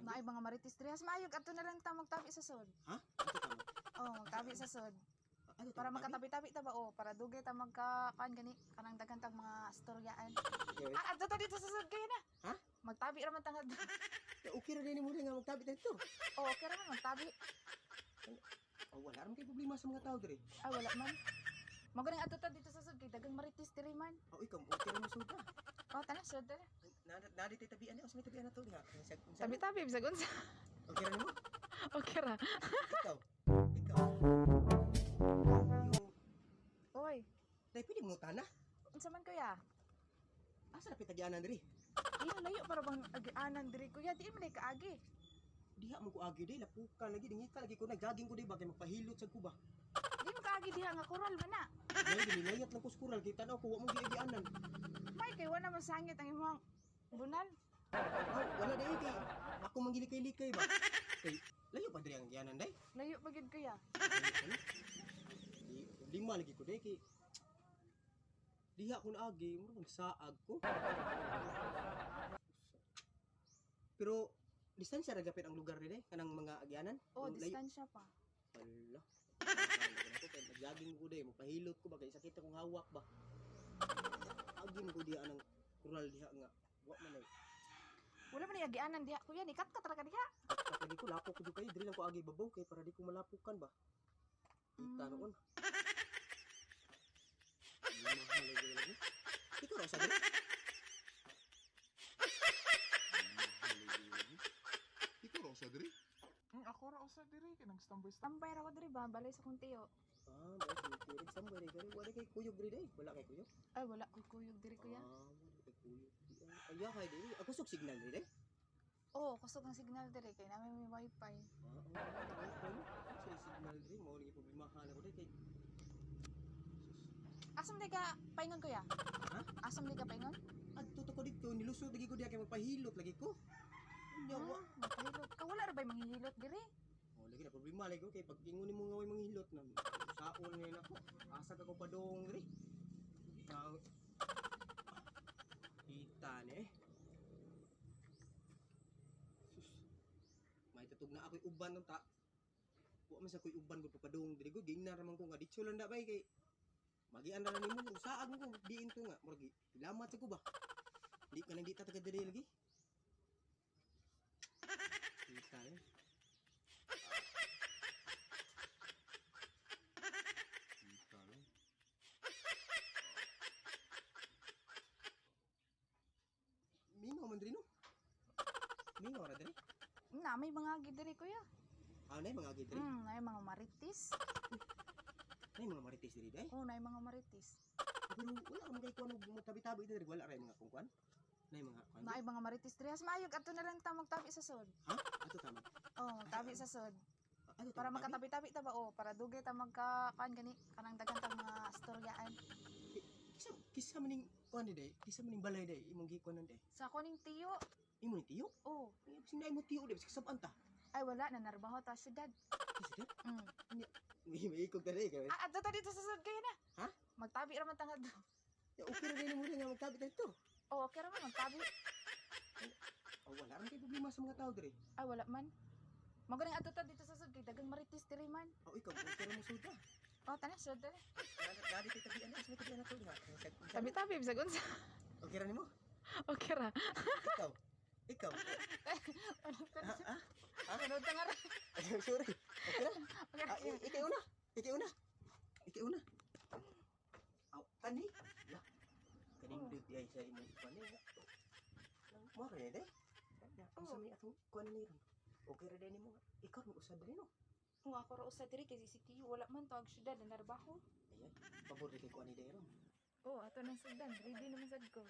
Naay mga marites diri. Mayog ato na lang ta magtabi sa sod. Ha? Ato tama. Oh, magtabi sa sod. Ano Para magkatabi-tabi ta ba oh, para dugay ta magka kan gani kanang daghan tag mga storyaan. Ato ta dito sa sod kayo na. Ha? Magtabi ra man tangad. Okay ra din mo rin nga magtabi dito. Oh, okay ra man magtabi. Oh, wala ram kay problema sa mga tao diri. Ay wala man. Magaling ato ta dito sa sod kay dagang marites diri man. Oh, ikaw okay ra mo suda. Oh, tana sod diri. Nadi tabian ni, sa may tabian na to diha. Tabi-tabi bisag unsa. Okay ra nimo? Okay ra. Ikaw. Ikaw. Oy, Dai pwede mo tana. unsa man kuya? Asa na pitagianan diri? Iyo layo para bang agianan diri kuya, di man kaagi. Diha mo ko agi day lapukan lagi dingita lagi ko nagaging ko day bagay magpahilot sa kuba. Di mo kaagi diha nga koral man na. Dai ginilayat lang ko skural kay tan-aw ko wa mo giagianan. May kay wala man sangit ang imong bunal. Wala day kay ako mangilikay-likay ba. Kay layo pa diri ang gianan day. Layo pa gid kuya. Lima lagi ko day kay diha ko naagi mo saag ko. Pero distansya ra gapit ang lugar ni day kanang mga agyanan. Oh, Layo. distansya pa. Hala. Ako kay nagjaging ko day, magpahilot ko ba kay sakit akong hawak ba. Agim ko diha anang kural diha nga. Wa man ay. Wala man agianan diha kuya, ni kat ra ka diha. At lagi ko lapok ko kay diri lang ko agi babaw kay para di ko malapukan ba. Kita noon. Mahal lagi. Ikaw ra sa diri. Ikaw raw sa diri? Ako ra usa diri kay nagstambay Tambay ra ko diri ba, balay sa kong tiyo. Ba si kurig sambay day gari wala kay kuyog diri day. Wala kay kuyog. Ay wala ko kuyog diri kuya. Wala kay kuyog. Aya kay diri. Ako sok signal diri day. Oh, kusog ang signal diri kay namin may wifi. Sa signal diri mo lagi problema ako day kay Asam di ka paingon kuya? Ha? Asam di ka paingon? adto ko dito nilusod lagi ko diha kay magpahilot lagi ko. Nya wa. Magpahilot ka wala ra bay manghihilot diri? Oh lagi na problema lagi ko kay pag ingon nimo nga way manghilot na saon ngayon ako. Asa ka ko padong diri. Kita ni eh. Sus. May tatug na ako'y uban ng ta. Wa man sa ko'y uban ko padong diri ko gingna ra man ko nga ditso lang da bay kay magian ra nimo usaag mo ko diin to nga murag ilamat sa ko ba. Di ka nang di ta taga diri lagi. Kita eh. Kita lang. Mingaw man diri no. Mingaw ra diri. Na may mga agi diri kuya. Nay mga gidri. Nay mga marites. Nay mga marites diri day. Oh, nay mga marites. Pero wala man kay kuno tabi-tabi diri wala ra mga kungkuan. Nay mga kuan. Naay mga marites diri. Mayog ato na lang ta magtabi sa sod. Ha? Ato tama. Oh, magtabi sa sod. Ano Para magkatabi-tabi ta ba oh, para dugay ta magka kan gani kanang daghan tag mga storyaan. Kisa maning kuan day. Kisa maning balay day imong gikuan day. Sa kuning tiyo. Imo ni tiyo. Oh, Sinay mo tiyo day sabanta ta. ay wala na narbaho ta syudad. Kisa day. May ikog day kay. Ato ta dito sa sud kayo na. Ha? Magtabi ra man tangad. Ya okay ra din mo nga magtabi dito. Oh, okay ra man magtabi. Oh wala ran kay problema sa mga tao diri. Ay wala man. Magaling ato ta dito sa sud kay dagang marites diri man. Oh ikaw okay ra mo suda. Oh, tana sud diri. Dadi kay tabi ano sa tabi na to diha. Tabi-tabi bisag unsa. Okay ra nimo? Okay ra. Ikaw. Ikaw. Ano ta nga ra? Sorry. Okay ra. Okay. Ikaw una. Ikaw una. Ikaw una. Aw, kani? Ya. Kaning duty ay sa imo kani. Mo ra ni Ang sa may atong kuan ni ron. Okay ra din mo. Ikaw mo usad rin no. Kung ako ra usa diri kay si Tiyo wala man tawag syudad na narbaho. Ayan. Pabor kay kuan ni ron. Oh, ato nang sudan, ready naman sad ko.